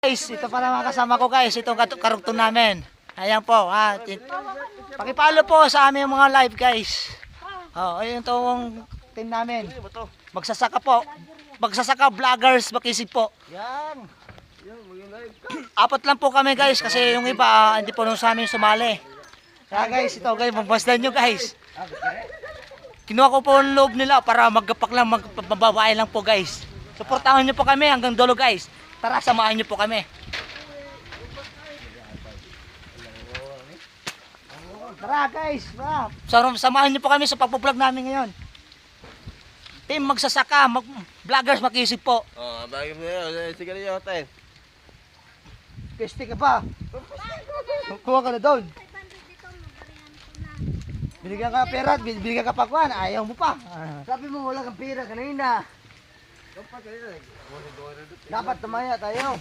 Guys, ito pala mga kasama ko guys, itong karugtong namin. Ayan po, ha. Pakipalo po sa aming mga live guys. Oh, ayun tong team namin. Magsasaka po. Magsasaka vloggers, makisig po. Yan. Apat lang po kami guys kasi yung iba hindi po nung sa amin sumali. Kaya guys, ito guys, magbasdan nyo guys. Kinuha ko po ang loob nila para maggapak lang, magbababae lang po guys. Suportahan nyo po kami hanggang dulo guys. Tara, samahan nyo po kami. Tara guys, samahan nyo po kami sa pagpo-vlog namin ngayon. Team magsasaka, vloggers makisig po. Oh, bagay mo yun. Sige na yun, tayo. Peste ka pa. Kuha ka na doon. Binigyan ka pera, binigyan ka pa kuhan, ayaw mo pa. Sabi mo wala kang pera kanina. Dapat tumaya tayo.